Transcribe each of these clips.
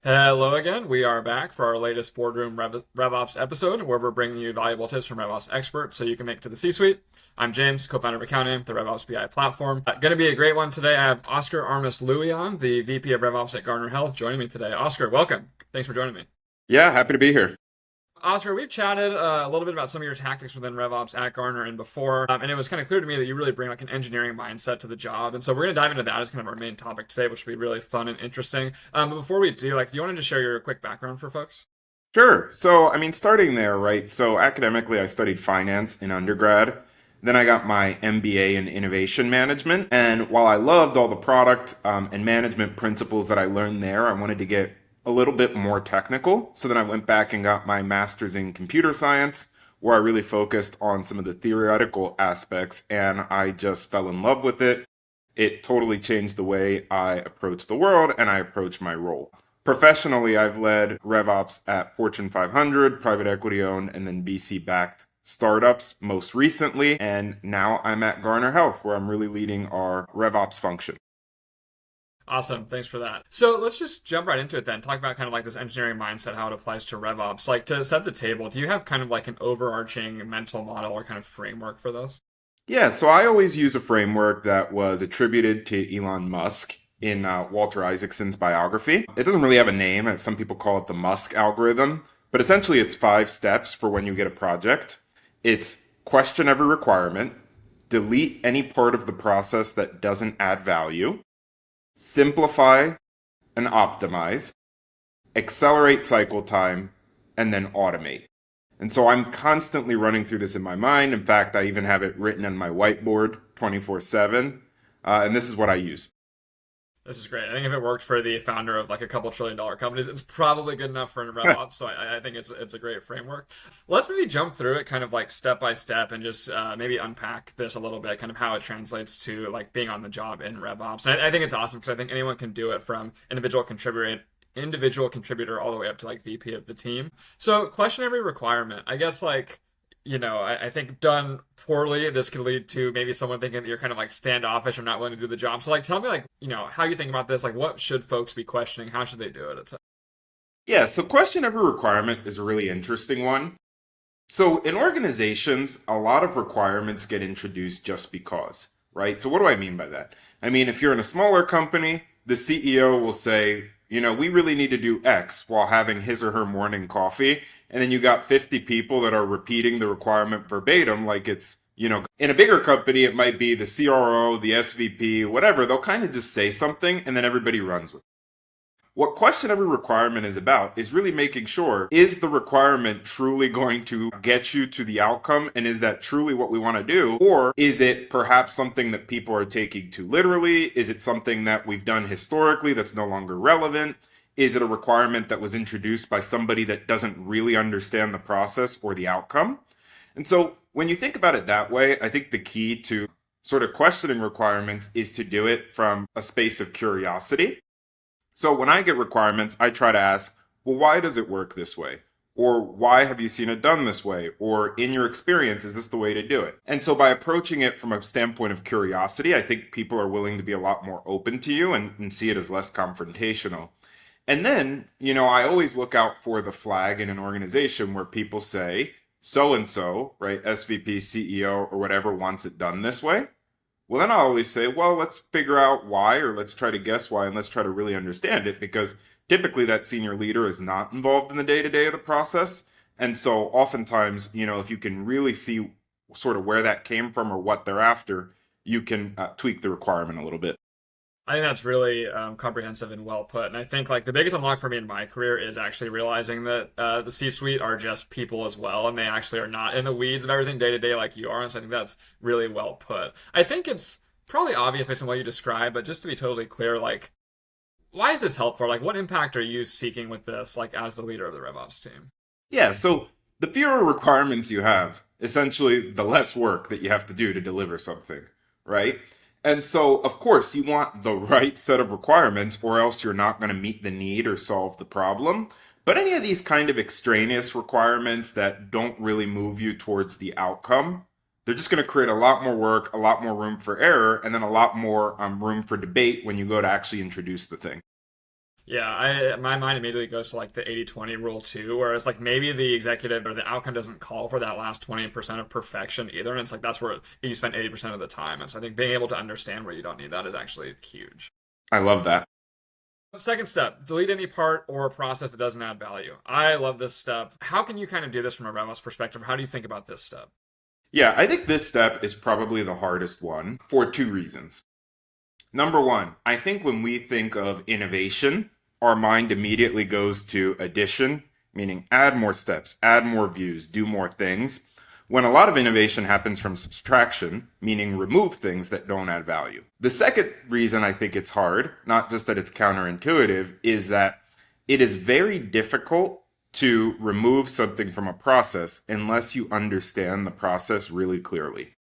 Hello again. We are back for our latest Boardroom RevOps episode where we're bringing you valuable tips from RevOps experts so you can make it to the C-suite. I'm James, co-founder of accounting, the RevOps BI platform. Going to be a great one today. I have Oscar Armas-Luy on, the VP of RevOps at Garner Health, joining me today. Oscar, welcome. Thanks for joining me. Yeah, happy to be here. Oscar, we've chatted a little bit about some of your tactics within RevOps at Garner and before, and it was kind of clear to me that you really bring like an engineering mindset to the job. And so we're going to dive into that as kind of our main topic today, which will be really fun and interesting. But before we do, do you want to just share your quick background for folks? Sure. Starting there, right? So, academically, I studied finance in undergrad. Then I got my MBA in innovation management. And while I loved all the product and management principles that I learned there, I wanted to get a little bit more technical. So then I went back and got my master's in computer science, where I really focused on some of the theoretical aspects. And I just fell in love with it. It totally changed the way I approach the world and I approach my role. Professionally, I've led RevOps at Fortune 500, private equity owned, and then VC backed startups most recently. And now I'm at Garner Health, where I'm really leading our RevOps function. Awesome. Thanks for that. So let's just jump right into it then. Talk about kind of like this engineering mindset, how it applies to RevOps. Like to set the table, do you have kind of like an overarching mental model or kind of framework for this? Yeah, so I always use a framework that was attributed to Elon Musk in Walter Isaacson's biography. It doesn't really have a name. Some people call it the Musk algorithm, but essentially it's 5 steps for when you get a project. It's question every requirement, delete any part of the process that doesn't add value, simplify and optimize, accelerate cycle time, and then automate. And so I'm constantly running through this in my mind. In fact, I even have it written on my whiteboard 24/7. And this is what I use. This is great. I think if it worked for the founder of like a couple $1 trillion companies, it's probably good enough for a RevOps. So I think it's a great framework. Let's maybe jump through it kind of like step by step and just maybe unpack this a little bit, kind of how it translates to like being on the job in RevOps. And I think it's awesome because I think anyone can do it from individual contributor all the way up to like VP of the team. So question every requirement. I guess I think done poorly, this could lead to maybe someone thinking that you're kind of like standoffish or not willing to do the job. So like tell me how you think about this, like what should folks be questioning? How should they do it? It's Yeah, so question every requirement is a really interesting one. So in organizations, a lot of requirements get introduced just because, right? So what do I mean by that? I mean, if you're in a smaller company, the CEO will say, we really need to do X while having his or her morning coffee. And then you got 50 people that are repeating the requirement verbatim, like in a bigger company, it might be the CRO, the SVP, whatever. They'll kind of just say something and then everybody runs with it. What question every requirement is about is really making sure, is the requirement truly going to get you to the outcome? And is that truly what we want to do? Or is it perhaps something that people are taking too literally? Is it something that we've done historically that's no longer relevant? Is it a requirement that was introduced by somebody that doesn't really understand the process or the outcome? And so when you think about it that way, I think the key to sort of questioning requirements is to do it from a space of curiosity. So when I get requirements, I try to ask, well, why does it work this way? Or why have you seen it done this way? Or in your experience, is this the way to do it? And so by approaching it from a standpoint of curiosity, I think people are willing to be a lot more open to you and see it as less confrontational. And then, I always look out for the flag in an organization where people say, so and so, right, SVP, CEO, or whatever wants it done this way. Well, then I always say, well, let's figure out why, or let's try to guess why, and let's try to really understand it, because typically that senior leader is not involved in the day-to-day of the process. And so oftentimes, if you can really see sort of where that came from or what they're after, you can tweak the requirement a little bit. I think that's really comprehensive and well put. And I think like the biggest unlock for me in my career is actually realizing that the C-suite are just people as well, and they actually are not in the weeds of everything day to day like you are. And so I think that's really well put. I think it's probably obvious based on what you described, but just to be totally clear, like why is this helpful? Like what impact are you seeking with this, like as the leader of the RevOps team? Yeah, so the fewer requirements you have, essentially the less work that you have to do to deliver something, right? And so, of course, you want the right set of requirements, or else you're not going to meet the need or solve the problem. But any of these kind of extraneous requirements that don't really move you towards the outcome, they're just going to create a lot more work, a lot more room for error, and then a lot more room for debate when you go to actually introduce the thing. Yeah, my mind immediately goes to like the 80-20 rule too, where it's like maybe the executive or the outcome doesn't call for that last 20% of perfection either. And it's like that's where you spend 80% of the time. And so I think being able to understand where you don't need that is actually huge. I love that. Second step, delete any part or process that doesn't add value. I love this step. How can you kind of do this from a RevOps perspective? How do you think about this step? Yeah, I think this step is probably the hardest one for two reasons. Number one, I think when we think of innovation, our mind immediately goes to addition, meaning add more steps, add more views, do more things, when a lot of innovation happens from subtraction, meaning remove things that don't add value. The second reason I think it's hard, not just that it's counterintuitive, is that it is very difficult to remove something from a process unless you understand the process really clearly.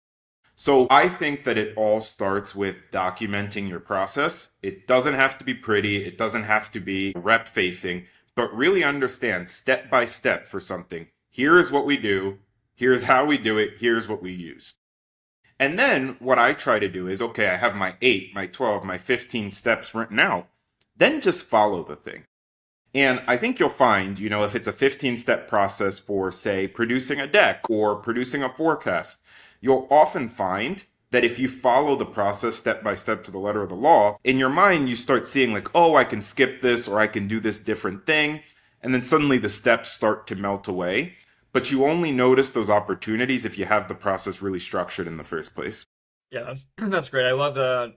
So I think that it all starts with documenting your process. It doesn't have to be pretty, it doesn't have to be rep facing, but really understand step by step for something. Here is what we do, here's how we do it, here's what we use. And then what I try to do is, okay, I have my 8, my 12, my 15 steps written out. Then just follow the thing. And I think you'll find, if it's a 15-step process for, say, producing a deck or producing a forecast, you'll often find that if you follow the process step by step to the letter of the law, in your mind, you start seeing like, oh, I can skip this or I can do this different thing. And then suddenly the steps start to melt away. But you only notice those opportunities if you have the process really structured in the first place. Yeah, that's great. I love the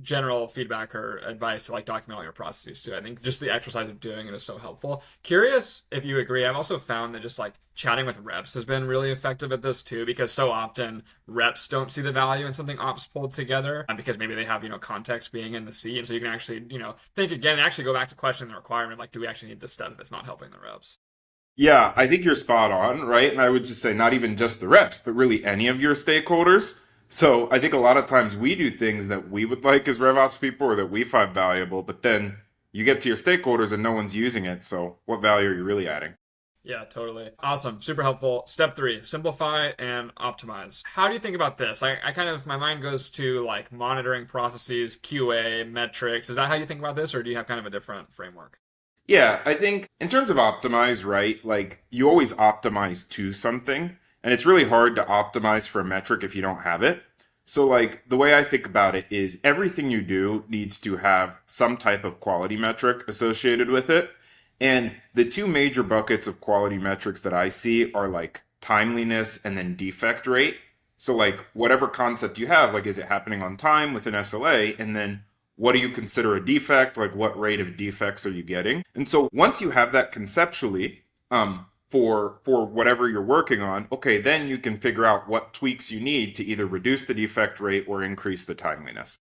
general feedback or advice to like document all your processes too. I think just the exercise of doing it is so helpful. Curious if you agree. I've also found that just like chatting with reps has been really effective at this too, because so often reps don't see the value in something ops pulled together because maybe they have, context being in the C. And so you can actually, think again and actually go back to questioning the requirement. Like, do we actually need this stuff if it's not helping the reps? Yeah, I think you're spot on, right? And I would just say not even just the reps, but really any of your stakeholders. So I think a lot of times we do things that we would like as RevOps people or that we find valuable, but then you get to your stakeholders and no one's using it. So what value are you really adding? Yeah, totally. Awesome. Super helpful. Step 3, simplify and optimize. How do you think about this? I kind of, my mind goes to like monitoring processes, QA, metrics. Is that how you think about this, or do you have kind of a different framework? Yeah, I think in terms of optimize, right? Like you always optimize to something, and it's really hard to optimize for a metric if you don't have it. So like the way I think about it is everything you do needs to have some type of quality metric associated with it. And the two major buckets of quality metrics that I see are like timeliness and then defect rate. So like whatever concept you have, like is it happening on time with an SLA? And then what do you consider a defect? Like what rate of defects are you getting? And so once you have that conceptually, for whatever you're working on, okay, then you can figure out what tweaks you need to either reduce the defect rate or increase the timeliness.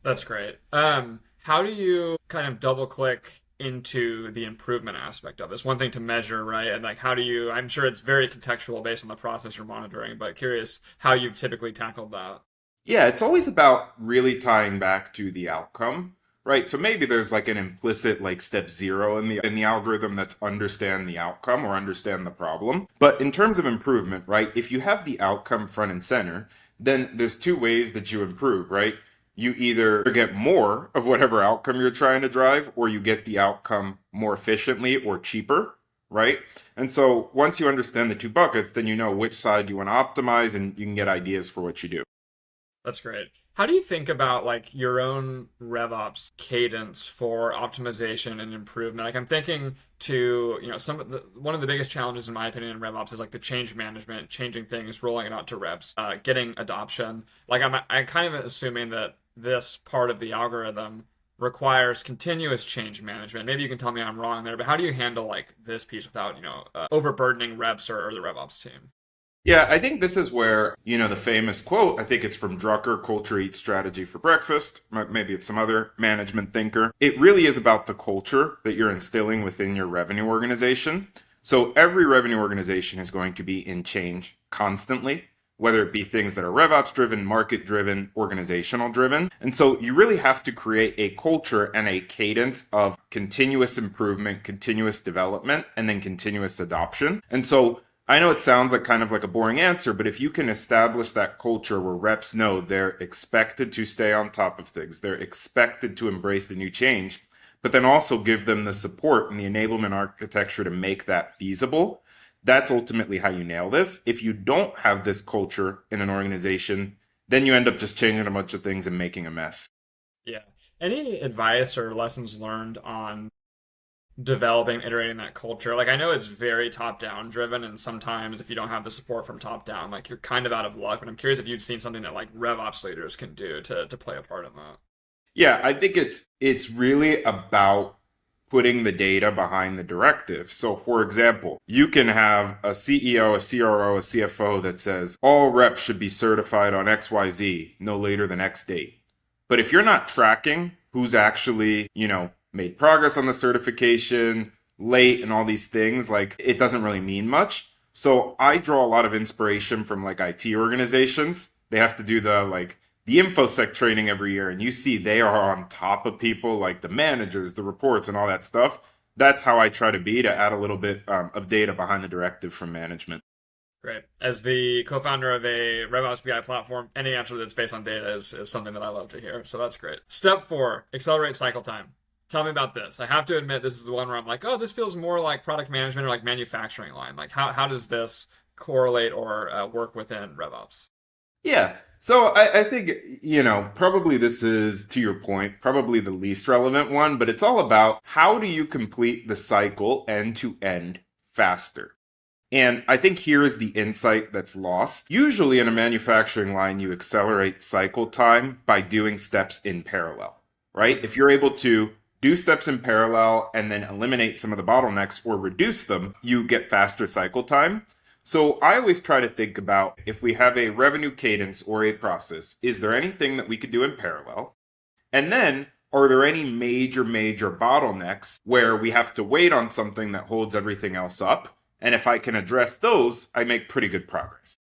That's great. How do you kind of double click into the improvement aspect of this? One thing to measure, right? And like, how do you, I'm sure it's very contextual based on the process you're monitoring, but curious how you've typically tackled that. Yeah, it's always about really tying back to the outcome, right? So maybe there's like an implicit like step 0 in the algorithm that's understand the outcome or understand the problem. But in terms of improvement, right? If you have the outcome front and center, then there's two ways that you improve, right? You either get more of whatever outcome you're trying to drive, or you get the outcome more efficiently or cheaper, right? And so once you understand the two buckets, then you know which side you want to optimize and you can get ideas for what you do. That's great. How do you think about like your own RevOps cadence for optimization and improvement? Like I'm thinking to, one of the biggest challenges in my opinion in RevOps is like the change management, changing things, rolling it out to reps, getting adoption. Like I'm kind of assuming that this part of the algorithm requires continuous change management. Maybe you can tell me I'm wrong there, but how do you handle like this piece without, overburdening reps or the RevOps team? Yeah, I think this is where, the famous quote, I think it's from Drucker, Culture Eats Strategy for Breakfast. Maybe it's some other management thinker. It really is about the culture that you're instilling within your revenue organization. So every revenue organization is going to be in change constantly, whether it be things that are RevOps driven, market driven, organizational driven. And so you really have to create a culture and a cadence of continuous improvement, continuous development, and then continuous adoption. And so I know it sounds like kind of like a boring answer, but if you can establish that culture where reps know they're expected to stay on top of things, they're expected to embrace the new change, but then also give them the support and the enablement architecture to make that feasible. That's ultimately how you nail this. If you don't have this culture in an organization, then you end up just changing a bunch of things and making a mess. Yeah. Any advice or lessons learned on developing, iterating that culture? Like I know it's very top-down driven, and sometimes if you don't have the support from top down, like you're kind of out of luck. But I'm curious if you've seen something that like RevOps leaders can do to play a part in that. Yeah, I think it's really about putting the data behind the directive. So for example, you can have a CEO, a CRO, a CFO that says all reps should be certified on XYZ no later than X date. But if you're not tracking who's actually, made progress on the certification, late and all these things, like it doesn't really mean much. So I draw a lot of inspiration from like IT organizations. They have to do the infosec training every year, and you see they are on top of people like the managers, the reports, and all that stuff. That's how I try to be, to add a little bit of data behind the directive from management. Great. As the co-founder of a RevOps BI platform, any answer that's based on data is something that I love to hear. So that's great. Step 4, accelerate cycle time. Tell me about this. I have to admit, this is the one where I'm like, oh, this feels more like product management or like manufacturing line. Like, how does this correlate or work within RevOps? Yeah. So I think, probably this is, to your point, probably the least relevant one, but it's all about how do you complete the cycle end to end faster? And I think here is the insight that's lost. Usually in a manufacturing line, you accelerate cycle time by doing steps in parallel, right? If you're able to do steps in parallel and then eliminate some of the bottlenecks or reduce them, you get faster cycle time. So I always try to think about, if we have a revenue cadence or a process, is there anything that we could do in parallel? And then, are there any major bottlenecks where we have to wait on something that holds everything else up? And if I can address those, I make pretty good progress.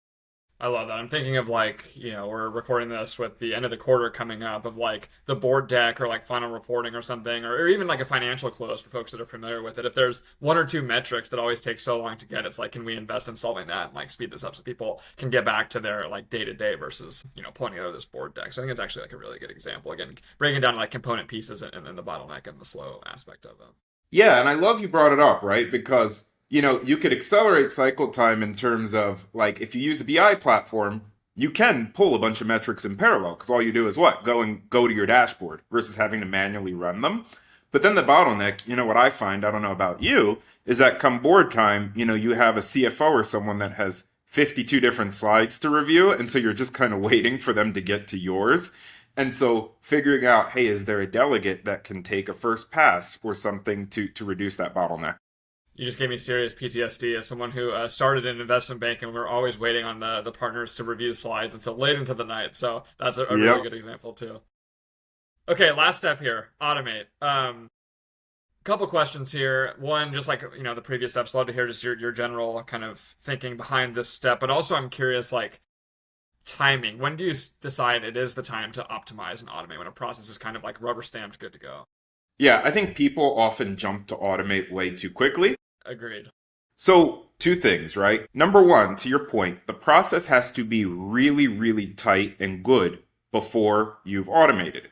I love that. I'm thinking of like, we're recording this with the end of the quarter coming up, of like the board deck or like final reporting or something, or even like a financial close for folks that are familiar with it. If there's one or two metrics that always take so long to get, it's like, can we invest in solving that and like speed this up so people can get back to their like day to day versus, pulling together this board deck. So I think it's actually like a really good example. Again, breaking down like component pieces and then the bottleneck and the slow aspect of them. Yeah, and I love you brought it up, right? Because you could accelerate cycle time in terms of, like, if you use a BI platform, you can pull a bunch of metrics in parallel because all you do is what? Go to your dashboard versus having to manually run them. But then the bottleneck, what I find, I don't know about you, is that come board time, you have a CFO or someone that has 52 different slides to review. And so you're just kind of waiting for them to get to yours. And so figuring out, hey, is there a delegate that can take a first pass or something to reduce that bottleneck? You just gave me serious PTSD as someone who started in investment bank, and we were always waiting on the partners to review slides until late into the night. So that's a really good example too. Okay, last step here, automate. Couple questions here. One, just like the previous steps, love to hear just your general kind of thinking behind this step. But also, I'm curious, like timing. When do you decide it is the time to optimize and automate when a process is kind of like rubber stamped, good to go? Yeah, I think people often jump to automate way too quickly. Agreed. So, two things, right? Number one, to your point, the process has to be really tight and good before you've automated it.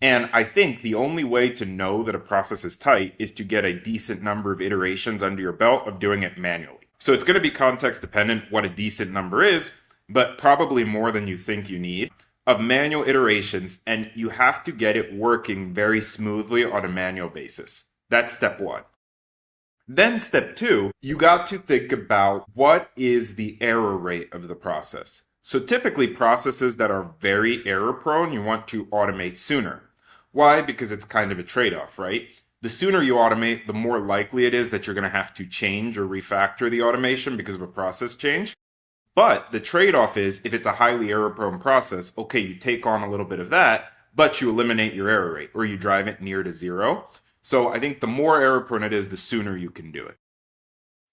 And I think the only way to know that a process is tight is to get a decent number of iterations under your belt of doing it manually. So it's going to be context dependent what a decent number is, but probably more than you think you need of manual iterations, and you have to get it working very smoothly on a manual basis. That's step one. Then step two, you got to think about what is the error rate of the process. So typically processes that are very error prone, you want to automate sooner. Why? Because it's kind of a trade-off, right? The sooner you automate, the more likely it is that you're going to have to change or refactor the automation because of a process change. But the trade-off is, if it's a highly error-prone process, okay, you take on a little bit of that, but you eliminate your error rate, or you drive it near to zero. So I think the more error-prone it is, the sooner you can do it.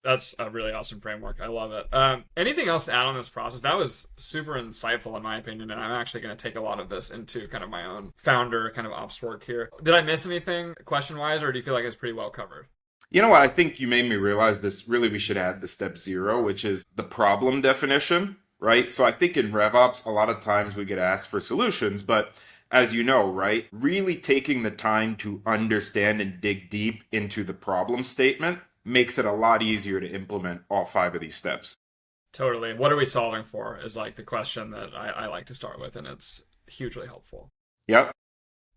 That's a really awesome framework. I love it. Anything else to add on this process? That was super insightful in my opinion, and I'm actually going to take a lot of this into kind of my own founder kind of ops work here. Did I miss anything question-wise, or do you feel like it's pretty well covered? You know what? I think you made me realize this. Really, we should add the step zero, which is the problem definition, right? So I think in RevOps, a lot of times we get asked for solutions, but as you know, right, really taking the time to understand and dig deep into the problem statement makes it a lot easier to implement all 5 of these steps. Totally. What are we solving for is like the question that I like to start with, and it's hugely helpful. Yep.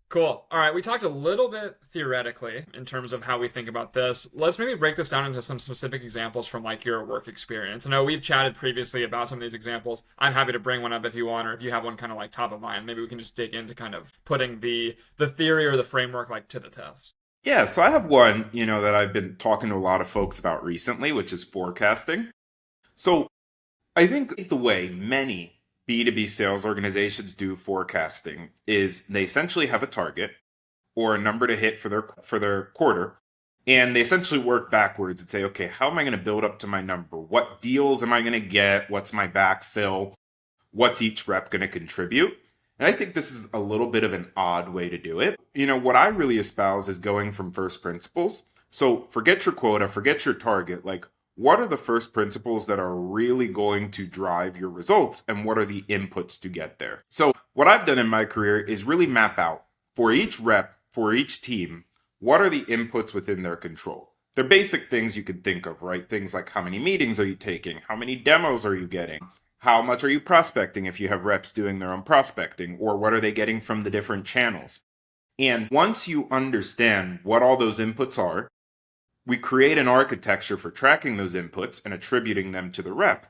Cool. All right, we talked a little bit theoretically in terms of how we think about this. Let's maybe break this down into some specific examples from like your work experience. I know we've chatted previously about some of these examples. I'm happy to bring one up if you want, or if you have one kind of like top of mind. Maybe we can just dig into kind of putting the theory or the framework like to the test. Yeah, so I have one, that I've been talking to a lot of folks about recently, which is forecasting. So I think the way many B2B sales organizations do forecasting is they essentially have a target or a number to hit for their quarter, and they essentially work backwards and say, okay, how am I going to build up to my number? What deals am I going to get? What's my backfill? What's each rep going to contribute? And I think this is a little bit of an odd way to do it. What I really espouse is going from first principles. So forget your quota, forget your target. Like, what are the first principles that are really going to drive your results, and what are the inputs to get there? So what I've done in my career is really map out for each rep, for each team, what are the inputs within their control? They're basic things you could think of, right? Things like how many meetings are you taking? How many demos are you getting? How much are you prospecting if you have reps doing their own prospecting? Or what are they getting from the different channels? And once you understand what all those inputs are, we create an architecture for tracking those inputs and attributing them to the rep.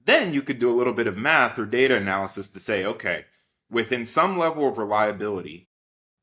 Then you could do a little bit of math or data analysis to say, okay, within some level of reliability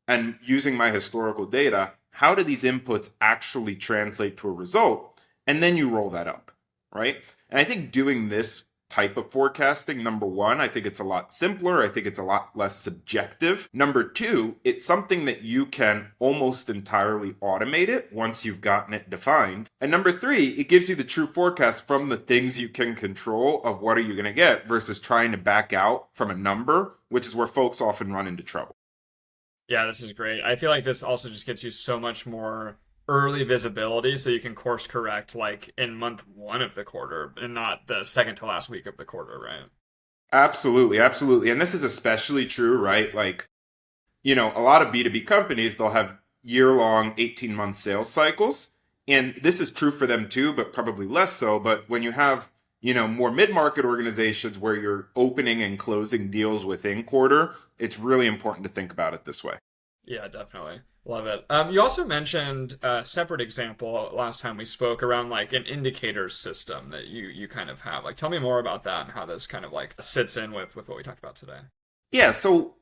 and using my historical data, how do these inputs actually translate to a result? And then you roll that up, right? And I think doing this type of forecasting, number one, I think it's a lot simpler. I think it's a lot less subjective. Number two, it's something that you can almost entirely automate it once you've gotten it defined. And number three, it gives you the true forecast from the things you can control of what are you going to get versus trying to back out from a number, which is where folks often run into trouble. Yeah, this is great. I feel like this also just gets you so much more early visibility so you can course correct like in month one of the quarter and not the second to last week of the quarter, right? Absolutely, absolutely. And this is especially true, right? Like, a lot of B2B companies, they'll have year-long, 18-month sales cycles. And this is true for them too, but probably less so. But when you have, more mid-market organizations where you're opening and closing deals within quarter, it's really important to think about it this way. Yeah, definitely. Love it. You also mentioned a separate example last time we spoke around like an indicator system that you kind of have. Like, tell me more about that and how this kind of like sits in with what we talked about today. Yeah, so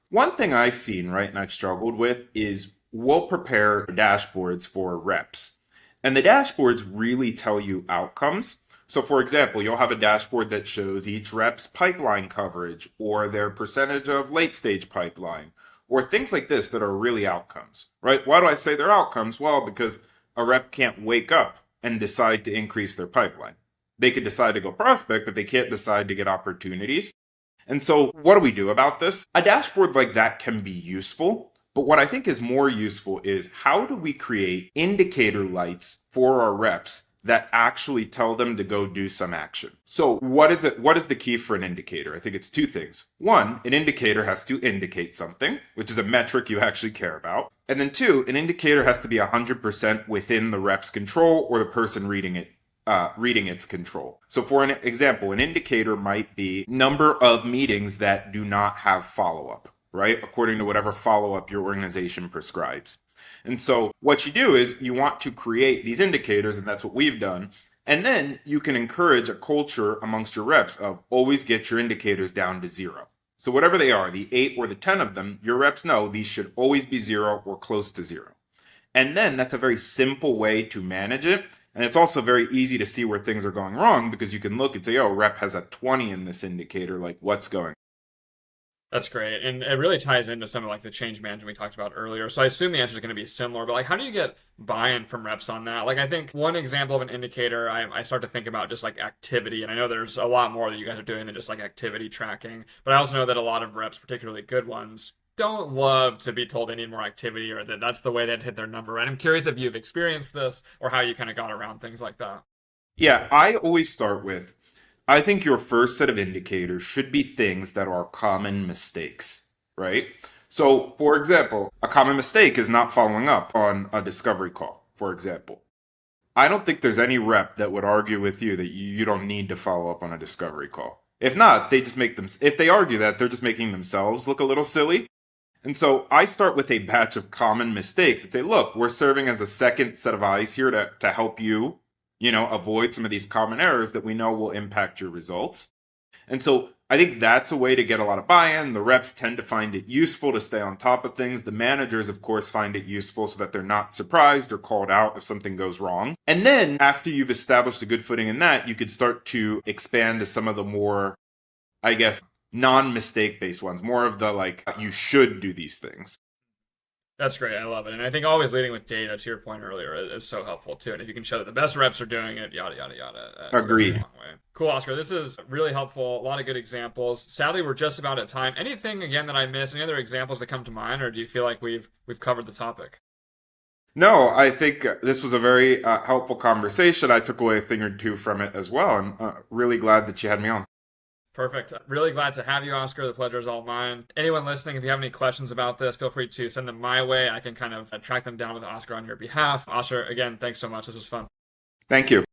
one thing I've seen, right, and I've struggled with is we'll prepare dashboards for reps. And the dashboards really tell you outcomes. So for example, you'll have a dashboard that shows each rep's pipeline coverage or their percentage of late stage pipeline or things like this that are really outcomes, right? Why do I say they're outcomes? Well, because a rep can't wake up and decide to increase their pipeline. They could decide to go prospect, but they can't decide to get opportunities. And so what do we do about this? A dashboard like that can be useful, but what I think is more useful is how do we create indicator lights for our reps that actually tell them to go do some action. So what is it? What is the key for an indicator? I think it's two things. One, an indicator has to indicate something, which is a metric you actually care about. And then two, an indicator has to be 100% within the rep's control or the person reading its control. So for an example, an indicator might be number of meetings that do not have follow-up, right? According to whatever follow-up your organization prescribes. And so what you do is you want to create these indicators, and that's what we've done. And then you can encourage a culture amongst your reps of always get your indicators down to 0. So whatever they are, the 8 or the 10 of them, your reps know these should always be 0 or close to 0. And then that's a very simple way to manage it. And it's also very easy to see where things are going wrong because you can look and say, oh, rep has a 20 in this indicator, like what's going on? That's great. And it really ties into some of like the change management we talked about earlier. So I assume the answer is going to be similar, but like how do you get buy-in from reps on that? Like I think one example of an indicator, I start to think about just like activity. And I know there's a lot more that you guys are doing than just like activity tracking. But I also know that a lot of reps, particularly good ones, don't love to be told they need more activity or that that's the way they'd hit their number. And I'm curious if you've experienced this or how you kind of got around things like that. Yeah, I always start with I think your first set of indicators should be things that are common mistakes, right? So, for example, a common mistake is not following up on a discovery call, for example. I don't think there's any rep that would argue with you that you don't need to follow up on a discovery call. If not, they just make them, if they argue that, they're just making themselves look a little silly. And so I start with a batch of common mistakes and say, look, we're serving as a second set of eyes here to help you, avoid some of these common errors that we know will impact your results. And so I think that's a way to get a lot of buy-in. The reps tend to find it useful to stay on top of things. The managers, of course, find it useful so that they're not surprised or called out if something goes wrong. And then after you've established a good footing in that, you could start to expand to some of the more, I guess, non-mistake based ones, more of the like, you should do these things. That's great. I love it. And I think always leading with data, to your point earlier, is so helpful too. And if you can show that the best reps are doing it, yada, yada, yada, it goes a Agreed. long way. Cool, Oscar. This is really helpful. A lot of good examples. Sadly, we're just about at time. Anything, again, that I missed? Any other examples that come to mind? Or do you feel like we've covered the topic? No, I think this was a very helpful conversation. I took away a thing or two from it as well. I'm really glad that you had me on. Perfect. Really glad to have you, Oscar. The pleasure is all mine. Anyone listening, if you have any questions about this, feel free to send them my way. I can kind of track them down with Oscar on your behalf. Oscar, again, thanks so much. This was fun. Thank you.